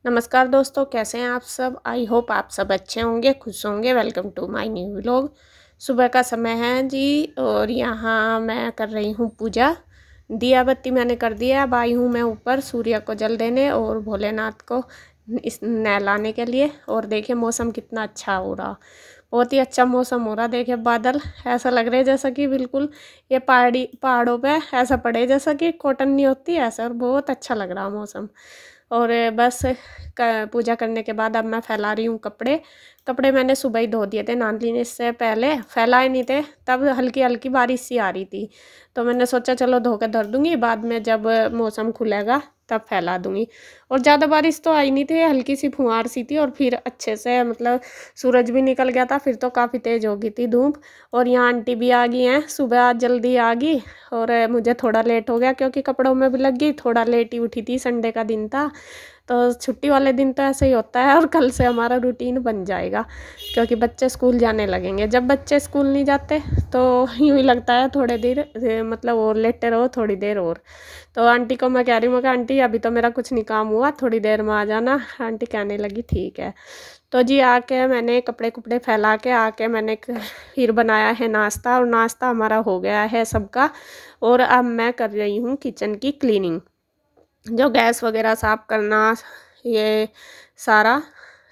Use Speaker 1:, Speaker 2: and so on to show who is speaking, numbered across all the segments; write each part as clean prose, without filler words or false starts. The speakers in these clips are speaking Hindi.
Speaker 1: नमस्कार दोस्तों, कैसे हैं आप सब। आई होप आप सब अच्छे होंगे, खुश होंगे। Welcome to my new vlog. सुबह का समय है जी और यहाँ मैं कर रही हूँ पूजा। दिया बत्ती मैंने कर दिया। अब आई हूँ मैं ऊपर सूर्य को जल देने और भोलेनाथ को इस नहलाने के लिए। और देखिए मौसम कितना अच्छा हो रहा, बहुत ही अच्छा मौसम हो रहा। देखिए बादल ऐसा लग रहा है जैसा कि बिल्कुल ये पहाड़ों पे ऐसा पड़े जैसा कि कॉटन नहीं होती ऐसा। और बहुत अच्छा लग रहा मौसम। और बस पूजा करने के बाद अब मैं फैला रही हूँ कपड़े मैंने सुबह ही धो दिए थे। नानलीने से पहले फैलाए नहीं थे, तब हल्की हल्की बारिश सी आ रही थी तो मैंने सोचा चलो धो के धर दूँगी, बाद में जब मौसम खुलेगा तब फैला दूँगी। और ज़्यादा बारिश तो आई नहीं थी, हल्की सी फुहार सी थी और फिर अच्छे से मतलब सूरज भी निकल गया था। फिर तो काफ़ी तेज़ हो गई थी धूप। और यहाँ आंटी भी आ गई हैं, सुबह आज जल्दी आ गई और मुझे थोड़ा लेट हो गया क्योंकि कपड़ों में भी लग गई। थोड़ा लेट ही उठी थी, संडे का दिन था तो छुट्टी वाले दिन तो ऐसे ही होता है। और कल से हमारा रूटीन बन जाएगा क्योंकि बच्चे स्कूल जाने लगेंगे। जब बच्चे स्कूल नहीं जाते तो यूँ ही लगता है थोड़ी देर मतलब और लेटे रहो थोड़ी देर और। तो आंटी को मैं कह रही हूँ कि आंटी अभी तो मेरा कुछ नहीं काम हुआ, थोड़ी देर में आ जाना। आंटी कहने लगी ठीक है। तो जी आके मैंने कपड़े कुपड़े फैला के आके मैंने फिर बनाया है नाश्ता। और नाश्ता हमारा हो गया है सबका। और अब मैं कर रही हूँ किचन की क्लीनिंग, जो गैस वगैरह साफ़ करना, ये सारा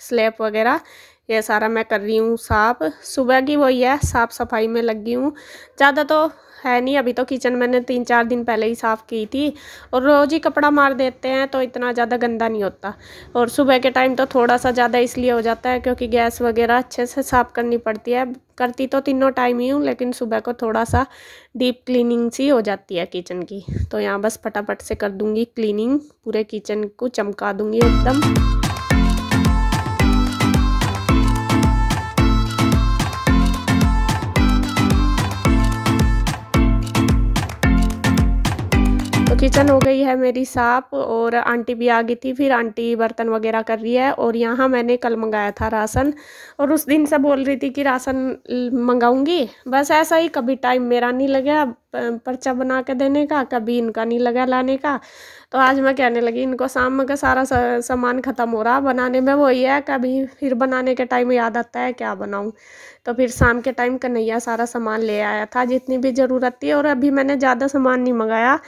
Speaker 1: स्लैब वगैरह ये सारा मैं कर रही हूँ साफ़। सुबह की वही है, साफ़ सफाई में लगी हूँ। ज़्यादा तो है नहीं, अभी तो किचन मैंने 3-4 दिन पहले ही साफ़ की थी। और रोज़ ही कपड़ा मार देते हैं तो इतना ज़्यादा गंदा नहीं होता। और सुबह के टाइम तो थोड़ा सा ज़्यादा इसलिए हो जाता है क्योंकि गैस वगैरह अच्छे से साफ़ करनी पड़ती है। करती तो तीनों टाइम ही हूँ, लेकिन सुबह को थोड़ा सा डीप क्लीनिंग सी हो जाती है किचन की। तो यहाँ बस फटाफट से कर दूँगी क्लीनिंग, पूरे किचन को चमका दूँगी एकदम। किचन हो गई है मेरी साफ़ और आंटी भी आ गई थी। फिर आंटी बर्तन वगैरह कर रही है। और यहाँ मैंने कल मंगाया था राशन और उस दिन से बोल रही थी कि राशन मंगाऊंगी। बस ऐसा ही, कभी टाइम मेरा नहीं लगा पर्चा बना के देने का, कभी इनका नहीं लगा लाने का। तो आज मैं कहने लगी इनको शाम में का सारा सामान ख़त्म हो रहा बनाने में, वही है कभी फिर बनाने के टाइम याद आता है क्या बनाऊँ। तो फिर शाम के टाइम कन्हैया सारा सामान ले आया था जितनी भी ज़रूरत थी। और अभी मैंने ज़्यादा सामान नहीं मंगाया,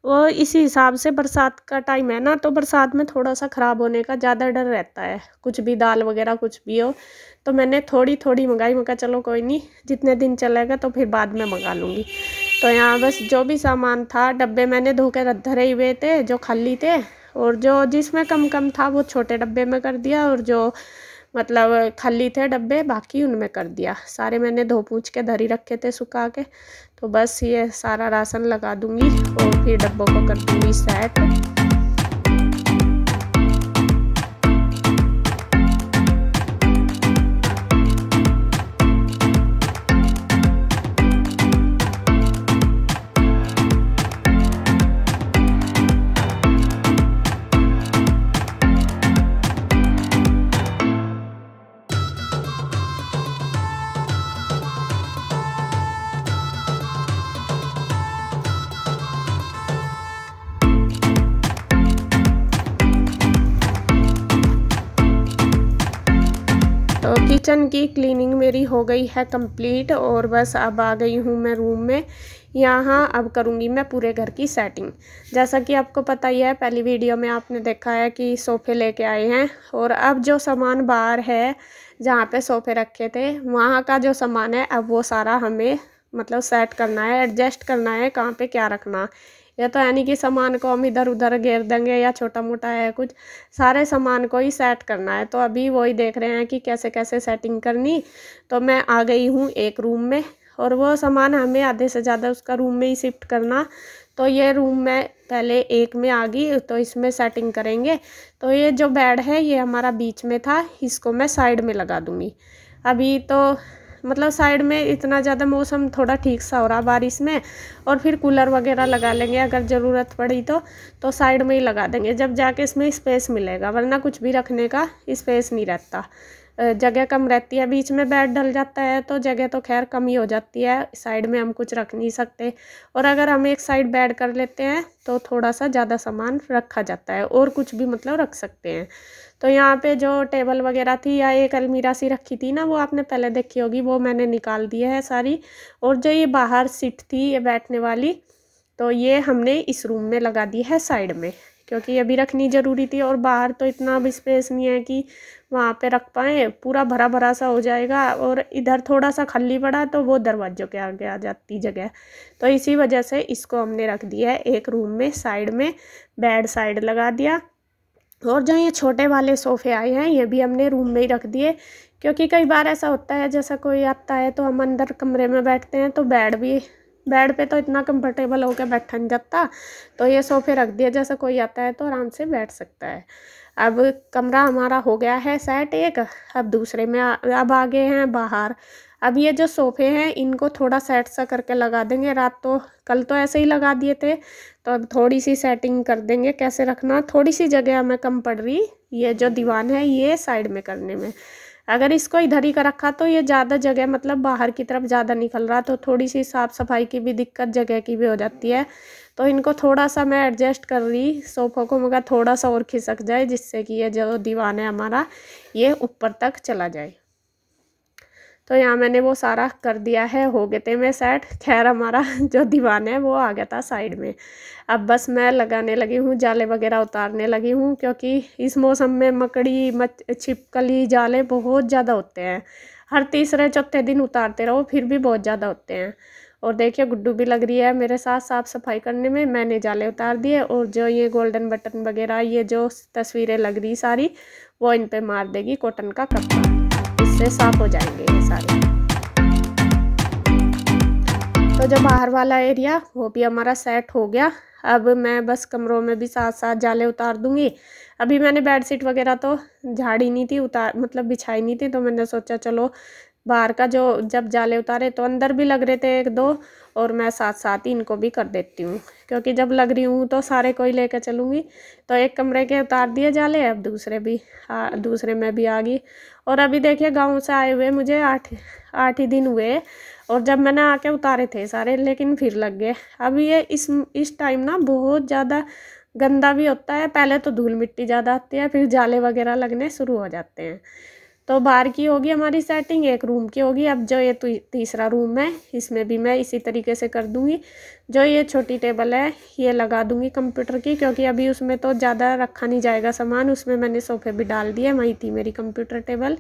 Speaker 1: वो इसी हिसाब से बरसात का टाइम है ना, तो बरसात में थोड़ा सा ख़राब होने का ज़्यादा डर रहता है, कुछ भी दाल वगैरह कुछ भी हो। तो मैंने थोड़ी थोड़ी मंगाई, मैं कहा चलो कोई नहीं, जितने दिन चलेगा तो फिर बाद में मंगा लूँगी। तो यहाँ बस जो भी सामान था डब्बे मैंने धो के धरे हुए थे जो खाली थे। और जो जिसमें कम कम था वो छोटे डब्बे में कर दिया, और जो मतलब खाली थे डब्बे बाकी उनमें कर दिया। सारे मैंने धो पूछ के धरी रखे थे सुखा के। तो बस ये सारा राशन लगा दूँगी और फिर डब्बों को कर दूँगी सेट। तो किचन की क्लीनिंग मेरी हो गई है कंप्लीट और बस अब आ गई हूँ मैं रूम में। यहाँ अब करूँगी मैं पूरे घर की सेटिंग। जैसा कि आपको पता ही है, पहली वीडियो में आपने देखा है कि सोफ़े लेके आए हैं। और अब जो सामान बाहर है जहाँ पे सोफ़े रखे थे वहाँ का जो सामान है अब वो सारा हमें मतलब सेट करना है, एडजस्ट करना है कहाँ पे क्या रखना। या तो यानी कि सामान को हम इधर उधर घेर देंगे या छोटा मोटा है कुछ, सारे सामान को ही सेट करना है। तो अभी वही देख रहे हैं कि कैसे कैसे सेटिंग करनी। तो मैं आ गई हूँ एक रूम में और वो सामान हमें आधे से ज़्यादा उसका रूम में ही शिफ्ट करना। तो ये रूम में पहले एक में आ गई, तो इसमें सेटिंग करेंगे। तो ये जो बेड है ये हमारा बीच में था, इसको मैं साइड में लगा दूँगी। अभी तो मतलब साइड में इतना ज़्यादा मौसम थोड़ा ठीक सा हो रहा बारिश में, और फिर कूलर वगैरह लगा लेंगे अगर ज़रूरत पड़ी तो साइड में ही लगा देंगे जब जाके इसमें स्पेस मिलेगा, वरना कुछ भी रखने का स्पेस नहीं रहता। जगह कम रहती है, बीच में बेड डल जाता है तो जगह तो खैर कम ही हो जाती है, साइड में हम कुछ रख नहीं सकते। और अगर हम एक साइड बेड कर लेते हैं तो थोड़ा सा ज़्यादा सामान रखा जाता है और कुछ भी मतलब रख सकते हैं। तो यहाँ पे जो टेबल वगैरह थी या एक अलमीरा सी रखी थी ना, वो आपने पहले देखी होगी, वो मैंने निकाल दी है सारी। और जो ये बाहर सीट थी ये बैठने वाली, तो ये हमने इस रूम में लगा दी है साइड में, क्योंकि ये भी रखनी ज़रूरी थी। और बाहर तो इतना भी स्पेस नहीं है कि वहाँ पे रख पाएँ, पूरा भरा भरा सा हो जाएगा। और इधर थोड़ा सा खाली पड़ा तो वो दरवाज़ों के आगे आ जाती जगह, तो इसी वजह से इसको हमने रख दिया है एक रूम में साइड में, बेड साइड लगा दिया। और जो ये छोटे वाले सोफ़े आए हैं ये भी हमने रूम में ही रख दिए, क्योंकि कई बार ऐसा होता है जैसा कोई आता है तो हम अंदर कमरे में बैठते हैं तो बेड पे तो इतना कंफर्टेबल होकर बैठा नहीं जाता, तो ये सोफ़े रख दिए, जैसे कोई आता है तो आराम से बैठ सकता है। अब कमरा हमारा हो गया है सेट एक। अब दूसरे में अब आगे हैं बाहर। अब ये जो सोफ़े हैं इनको थोड़ा सेट सा करके लगा देंगे, कल तो ऐसे ही लगा दिए थे, तो अब थोड़ी सी सेटिंग कर देंगे कैसे रखना। थोड़ी सी जगह हमें कम पड़ रही, ये जो दीवान है ये साइड में करने में। अगर इसको इधर ही का रखा तो ये ज़्यादा जगह मतलब बाहर की तरफ ज़्यादा निकल रहा, तो थोड़ी सी साफ़ सफाई की भी दिक्कत, जगह की भी हो जाती है। तो इनको थोड़ा सा मैं एडजस्ट कर रही सोफ़ों को, मगर थोड़ा सा और खिसक जाए, जिससे कि ये जो दीवान है हमारा ये ऊपर तक चला जाए। तो यहाँ मैंने वो सारा कर दिया है, हो गए थे मैं सेट। खैर हमारा जो दीवान है वो आ गया था साइड में। अब बस मैं लगाने लगी हूँ, जाले वगैरह उतारने लगी हूँ, क्योंकि इस मौसम में मकड़ी छिपकली जाले बहुत ज़्यादा होते हैं। हर तीसरे चौथे दिन उतारते रहो फिर भी बहुत ज़्यादा होते हैं। और देखिए गुड्डू भी लग रही है मेरे साथ साफ़ सफाई करने में। मैंने जाले उतार दिए, और जो ये गोल्डन बटन वगैरह ये जो तस्वीरें लग रही सारी, वो इन पे मार देगी कॉटन का कपड़ा, इससे साफ़ हो जाएंगे ये सारे। तो जो बाहर वाला एरिया वो भी हमारा सेट हो गया। अब मैं बस कमरों में भी साथ साथ जाले उतार दूंगी। अभी मैंने बेडशीट वगैरह तो झाड़ी नहीं थी, मतलब बिछाई नहीं थी, तो मैंने सोचा चलो बाहर का जो जब जाले उतारे तो अंदर भी लग रहे थे एक दो, और मैं साथ साथ ही इनको भी कर देती हूँ, क्योंकि जब लग रही हूँ तो सारे को ही लेकर चलूँगी। तो एक कमरे के उतार दिए जाले, अब दूसरे में भी आ गई। और अभी देखिए गाँव से आए हुए मुझे 8 ही दिन हुए, और जब मैंने आके उतारे थे सारे, लेकिन फिर लग गए। अब ये इस टाइम ना बहुत ज़्यादा गंदा भी होता है, पहले तो धूल मिट्टी ज़्यादा आती है, फिर जाले वगैरह लगने शुरू हो जाते हैं। तो बाहर की होगी हमारी सेटिंग, एक रूम की होगी। अब जो ये तीसरा रूम है इसमें भी मैं इसी तरीके से कर दूंगी। जो ये छोटी टेबल है ये लगा दूंगी कंप्यूटर की, क्योंकि अभी उसमें तो ज़्यादा रखा नहीं जाएगा सामान, उसमें मैंने सोफ़े भी डाल दिए, वहीं थी मेरी कंप्यूटर टेबल।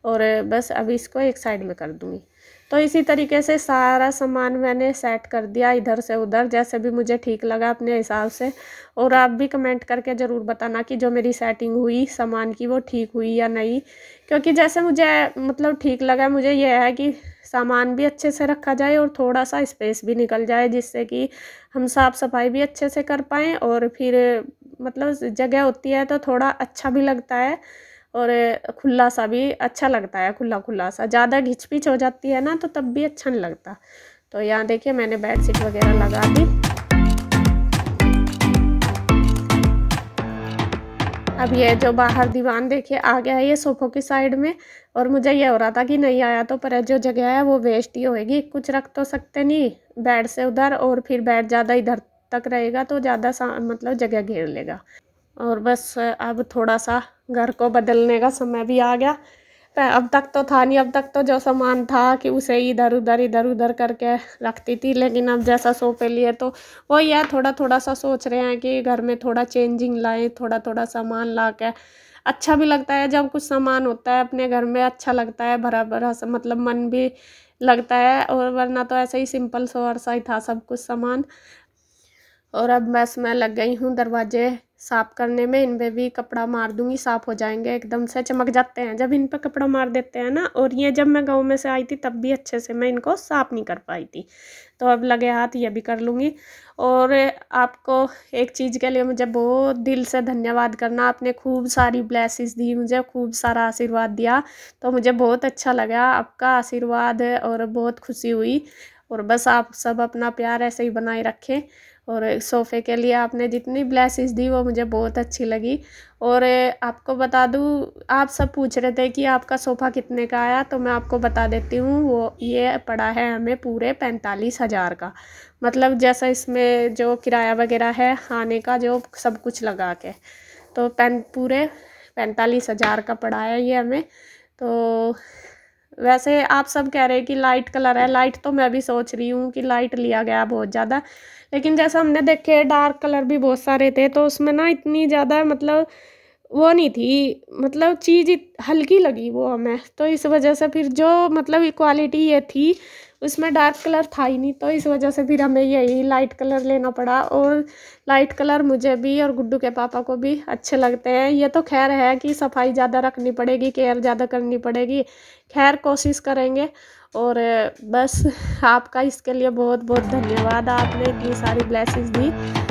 Speaker 1: और बस अभी इसको एक साइड में कर दूंगी। तो इसी तरीके से सारा सामान मैंने सेट कर दिया इधर से उधर, जैसे भी मुझे ठीक लगा अपने हिसाब से। और आप भी कमेंट करके ज़रूर बताना कि जो मेरी सेटिंग हुई सामान की वो ठीक हुई या नहीं, क्योंकि जैसे मुझे मतलब ठीक लगा, मुझे यह है कि सामान भी अच्छे से रखा जाए और थोड़ा सा स्पेस भी निकल जाए, जिससे कि हम साफ़ सफाई भी अच्छे से कर पाएँ। और फिर मतलब जगह होती है तो थोड़ा अच्छा भी लगता है, और खुला सा भी अच्छा लगता है, खुला खुला सा। ज़्यादा घिच पिच हो जाती है ना तो तब भी अच्छा नहीं लगता। तो यहाँ देखिए मैंने बेडशीट वगैरह लगा दी। अब ये जो बाहर दीवान देखिए आ गया है ये सोफ़ों की साइड में, और मुझे ये हो रहा था कि नहीं आया तो पर जो जगह है वो वेस्ट ही होएगी, कुछ रख तो सकते नहीं बेड से उधर, और फिर बेड ज़्यादा इधर तक रहेगा तो ज़्यादा मतलब जगह घेर लेगा। और बस अब थोड़ा सा घर को बदलने का समय भी आ गया। अब तक तो था नहीं, अब तक तो जो सामान था कि उसे इधर उधर करके रखती थी, लेकिन अब जैसा सोफे लिए तो वही है, थोड़ा थोड़ा सा सोच रहे हैं कि घर में थोड़ा चेंजिंग लाएं, थोड़ा थोड़ा सामान ला के। अच्छा भी लगता है जब कुछ सामान होता है अपने घर में, अच्छा लगता है, भरा भरा सा मतलब मन भी लगता है। और वरना तो ऐसे ही सिंपल सोवर सा ही था सब कुछ सामान। और अब बस मैं लग गई हूँ दरवाजे साफ़ करने में, इन पे भी कपड़ा मार दूंगी, साफ़ हो जाएंगे, एकदम से चमक जाते हैं जब इन पे कपड़ा मार देते हैं ना। और ये जब मैं गांव में से आई थी तब भी अच्छे से मैं इनको साफ़ नहीं कर पाई थी, तो अब लगे हाथ ये भी कर लूँगी। और आपको एक चीज़ के लिए मुझे बहुत दिल से धन्यवाद करना, आपने खूब सारी ब्लेसिस दी मुझे, खूब सारा आशीर्वाद दिया, तो मुझे बहुत अच्छा लगा आपका आशीर्वाद, और बहुत खुशी हुई। और बस आप सब अपना प्यार ऐसे ही बनाए रखें, और सोफ़े के लिए आपने जितनी ब्लेसिस दी वो मुझे बहुत अच्छी लगी। और आपको बता दूँ, आप सब पूछ रहे थे कि आपका सोफ़ा कितने का आया, तो मैं आपको बता देती हूँ। वो ये पड़ा है हमें पूरे 45,000 का, मतलब जैसा इसमें जो किराया वगैरह है, आने का जो सब कुछ लगा के, तो पूरे 45,000 का पड़ा है ये हमें। तो वैसे आप सब कह रहे हैं कि लाइट कलर है, लाइट तो मैं भी सोच रही हूँ कि लाइट लिया गया बहुत ज़्यादा, लेकिन जैसा हमने देखे डार्क कलर भी बहुत सारे थे, तो उसमें ना इतनी ज़्यादा मतलब वो नहीं थी, मतलब चीज़ हल्की लगी वो हमें, तो इस वजह से फिर जो मतलब क्वालिटी ये थी उसमें डार्क कलर था ही नहीं, तो इस वजह से फिर हमें यही लाइट कलर लेना पड़ा। और लाइट कलर मुझे भी और गुड्डू के पापा को भी अच्छे लगते हैं। ये तो खैर है कि सफाई ज़्यादा रखनी पड़ेगी, केयर ज़्यादा करनी पड़ेगी, खैर कोशिश करेंगे। और बस आपका इसके लिए बहुत बहुत धन्यवाद, आपने इतनी सारी ब्लेसिंग्स दी।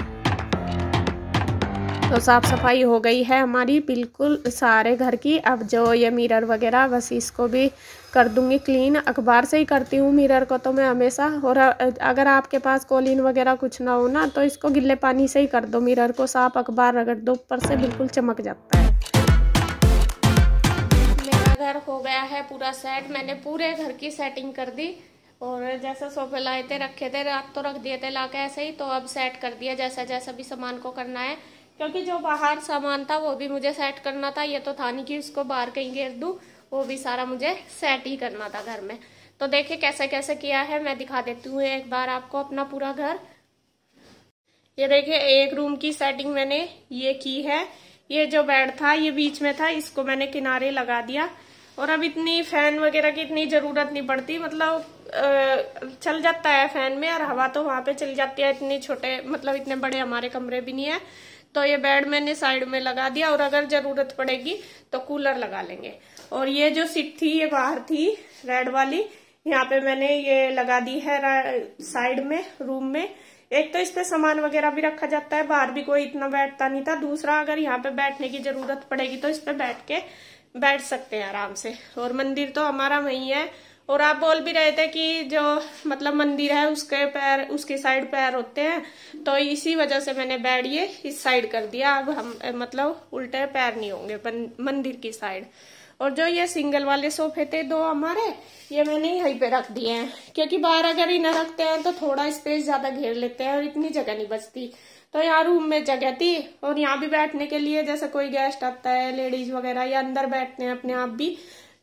Speaker 1: तो साफ़ सफाई हो गई है हमारी बिल्कुल सारे घर की। अब जो ये मिरर वगैरह बस इसको भी कर दूंगी क्लीन, अखबार से ही करती हूँ मिरर को तो मैं हमेशा। और अगर आपके पास कॉलिन वगैरह कुछ ना हो ना, तो इसको गिल्ले पानी से ही कर दो मिरर को साफ, अखबार रगड़ दो ऊपर से, बिल्कुल चमक जाता है। मेरा घर हो गया है पूरा सेट, मैंने पूरे घर की सेटिंग कर दी। और जैसा सोफे लाए थे रखे थे, रात तो रख दिए थे लाके ऐसे ही, तो अब सेट कर दिया जैसा जैसा भी सामान को करना है, क्योंकि जो बाहर सामान था वो भी मुझे सेट करना था। ये तो था नहीं कि उसको बाहर कहीं घेर दूं, वो भी सारा मुझे सेट ही करना था घर में। तो देखिए कैसे कैसे किया है, मैं दिखा देती हूँ एक बार आपको अपना पूरा घर। ये देखिए एक रूम की सेटिंग मैंने ये की है। ये जो बेड था ये बीच में था, इसको मैंने किनारे लगा दिया। और अब इतनी फैन वगैरह की इतनी जरूरत नहीं पड़ती, मतलब चल जाता है फैन में, और हवा तो वहां पे चल जाती है। इतने छोटे मतलब इतने बड़े हमारे कमरे भी नहीं है। तो ये बेड मैंने साइड में लगा दिया, और अगर जरूरत पड़ेगी तो कूलर लगा लेंगे। और ये जो सीट थी ये बाहर थी रेड वाली, यहाँ पे मैंने ये लगा दी है साइड में रूम में। एक तो इस पे सामान वगैरह भी रखा जाता है, बाहर भी कोई इतना बैठता नहीं था। दूसरा अगर यहाँ पे बैठने की जरूरत पड़ेगी तो इस पे बैठ सकते हैं आराम से। और मंदिर तो हमारा वही है। और आप बोल भी रहे थे कि जो मतलब मंदिर है उसके पैर उसकी साइड पैर होते हैं, तो इसी वजह से मैंने बेड ये इस साइड कर दिया। अब हम मतलब उल्टे पैर नहीं होंगे मंदिर की साइड। और जो ये सिंगल वाले सोफे थे दो हमारे, ये मैंने यहीं पे रख दिए हैं, क्योंकि बाहर अगर इन्हें रखते हैं तो थोड़ा स्पेस ज्यादा घेर लेते हैं और इतनी जगह नहीं बचती। तो यहाँ रूम में जगह थी, और यहाँ भी बैठने के लिए जैसे कोई गेस्ट आता है लेडीज वगैरह या अंदर बैठते हैं अपने आप भी,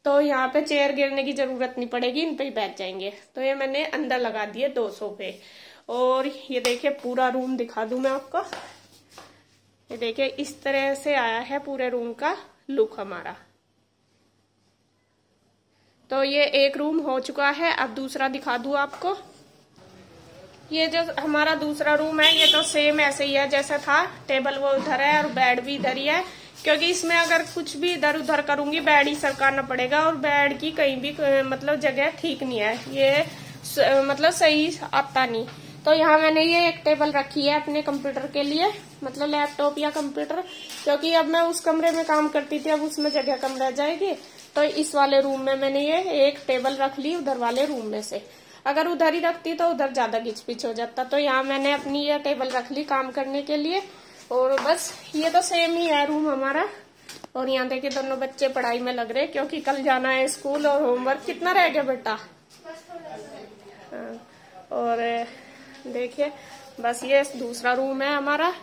Speaker 1: तो यहाँ पे चेयर गिरने की जरूरत नहीं पड़ेगी, इन पे ही बैठ जाएंगे। तो ये मैंने अंदर लगा दिए 2 सोफे। और ये देखिए पूरा रूम दिखा दूं मैं आपको। ये देखिए इस तरह से आया है पूरे रूम का लुक हमारा। तो ये एक रूम हो चुका है, अब दूसरा दिखा दूं आपको। ये जो हमारा दूसरा रूम है ये तो सेम ऐसे ही है जैसा था, टेबल वो उधर है और बेड भी इधर ही है, क्योंकि इसमें अगर कुछ भी इधर उधर करूंगी बेड ही सरकाना पड़ेगा, और बेड की कहीं भी मतलब जगह ठीक नहीं है, ये मतलब सही आता नहीं। तो यहाँ मैंने ये एक टेबल रखी है अपने कंप्यूटर के लिए, मतलब लैपटॉप या कंप्यूटर, क्योंकि अब मैं उस कमरे में काम करती थी, अब उसमें जगह कम रह जाएगी। तो इस वाले रूम में मैंने ये एक टेबल रख ली उधर वाले रूम में से। अगर उधर ही रखती तो उधर ज्यादा घिच पिच हो जाता, तो यहाँ मैंने अपनी ये टेबल रख ली काम करने के लिए। और बस ये तो सेम ही है रूम हमारा। और यहाँ देखिए दोनों बच्चे पढ़ाई में लग रहे, क्योंकि कल जाना है स्कूल। और होमवर्क कितना रह गया बेटा? और देखिए बस ये दूसरा रूम है हमारा।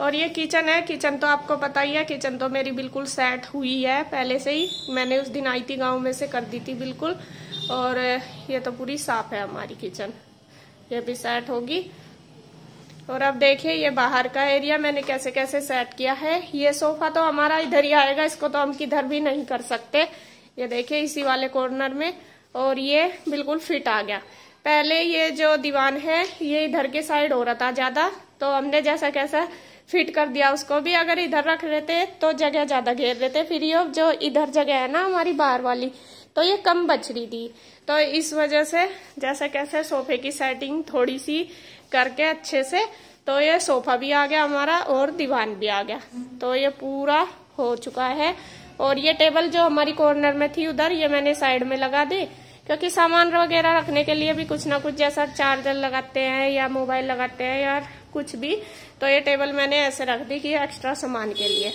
Speaker 1: और ये किचन है, किचन तो आपको पता ही है, किचन तो मेरी बिल्कुल सेट हुई है पहले से ही, मैंने उस दिन आई थी गाँव में से कर दी थी बिल्कुल। और ये तो पूरी साफ है हमारी किचन, ये भी सेट होगी। और अब देखिए ये बाहर का एरिया मैंने कैसे कैसे सेट किया है। ये सोफा तो हमारा इधर ही आएगा, इसको तो हम किधर भी नहीं कर सकते। ये देखिए इसी वाले कॉर्नर में, और ये बिल्कुल फिट आ गया। पहले ये जो दीवान है ये इधर के साइड हो रहा था ज्यादा, तो हमने जैसा कैसा फिट कर दिया उसको भी। अगर इधर रख लेते तो जगह ज्यादा घेर लेते, फिर ये जो इधर जगह है ना हमारी बाहर वाली, तो ये कम बच रही थी। तो इस वजह से जैसे कैसे सोफे की सेटिंग थोड़ी सी करके अच्छे से, तो ये सोफा भी आ गया हमारा और दीवान भी आ गया। तो ये पूरा हो चुका है। और ये टेबल जो हमारी कॉर्नर में थी उधर, ये मैंने साइड में लगा दी, क्योंकि सामान वगैरह रखने के लिए भी कुछ ना कुछ, जैसा चार्जर लगाते हैं या मोबाइल लगाते हैं या कुछ भी, तो ये टेबल मैंने ऐसे रख दी कि एक्स्ट्रा सामान के लिए।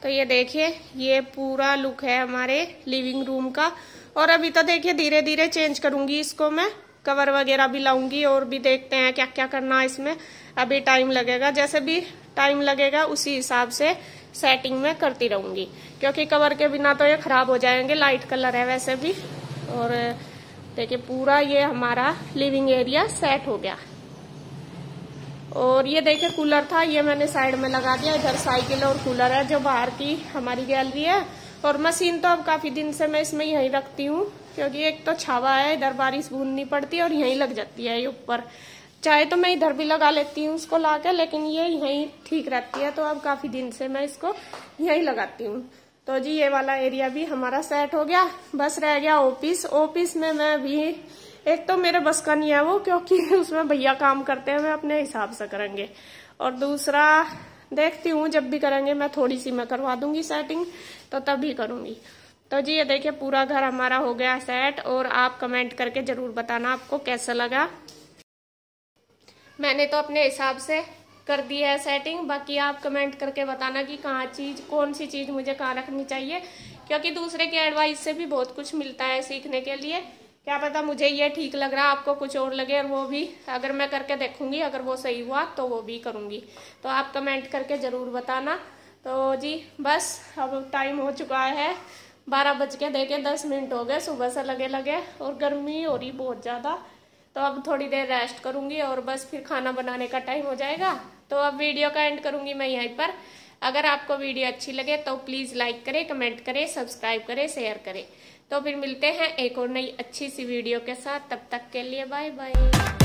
Speaker 1: तो ये देखिए ये पूरा लुक है हमारे लिविंग रूम का। और अभी तो देखिए धीरे धीरे चेंज करूंगी इसको, मैं कवर वगैरह भी लाऊंगी और भी देखते हैं क्या क्या करना है इसमें। अभी टाइम लगेगा, जैसे भी टाइम लगेगा उसी हिसाब से सेटिंग में करती रहूंगी, क्योंकि कवर के बिना तो ये खराब हो जाएंगे। लाइट कलर है वैसे भी। और देखिए पूरा ये हमारा लिविंग एरिया सेट हो गया। और ये देखिए कूलर था, ये मैंने साइड में लगा दिया। इधर साइकिल और कूलर है जो बाहर की हमारी गैलरी है। और मशीन तो अब काफी दिन से मैं इसमें यहीं रखती हूँ, क्योंकि एक तो छावा है, इधर बारिश बूंद नहीं पड़ती और यहीं लग जाती है ये ऊपर। चाहे तो मैं इधर भी लगा लेती हूँ उसको लाके, लेकिन ये यहीं ठीक रहती है। तो अब काफी दिन से मैं इसको यहीं लगाती हूँ। तो जी ये वाला एरिया भी हमारा सेट हो गया। बस रह गया ऑफिस। ऑफिस में मैं भी, एक तो मेरे बस का नहीं है वो, क्योंकि उसमें भैया काम करते हैं, मैं अपने हिसाब से करेंगे। और दूसरा देखती हूँ जब भी करेंगे मैं थोड़ी सी मैं करवा दूंगी सेटिंग, तो तभी करूंगी। तो जी ये देखिए पूरा घर हमारा हो गया सेट। और आप कमेंट करके जरूर बताना आपको कैसा लगा। मैंने तो अपने हिसाब से कर दी है सेटिंग, बाकी आप कमेंट करके बताना कि कौन सी चीज मुझे कहाँ रखनी चाहिए, क्योंकि दूसरे की एडवाइस से भी बहुत कुछ मिलता है सीखने के लिए। क्या पता मुझे ये ठीक लग रहा आपको कुछ और लगे, और वो भी अगर मैं करके देखूंगी, अगर वो सही हुआ तो वो भी करूंगी। तो आप कमेंट करके जरूर बताना। तो जी बस अब टाइम हो चुका है 12 बज के देखे 10 मिनट हो गए सुबह से लगे, और गर्मी हो रही बहुत ज्यादा। तो अब थोड़ी देर रेस्ट करूंगी और बस फिर खाना बनाने का टाइम हो जाएगा। तो अब वीडियो का एंड करूंगी मैं यहीं पर। अगर आपको वीडियो अच्छी लगे तो प्लीज लाइक करें, कमेंट करें, सब्सक्राइब करें, शेयर करें। तो फिर मिलते हैं एक और नई अच्छी सी वीडियो के साथ। तब तक के लिए बाय बाय।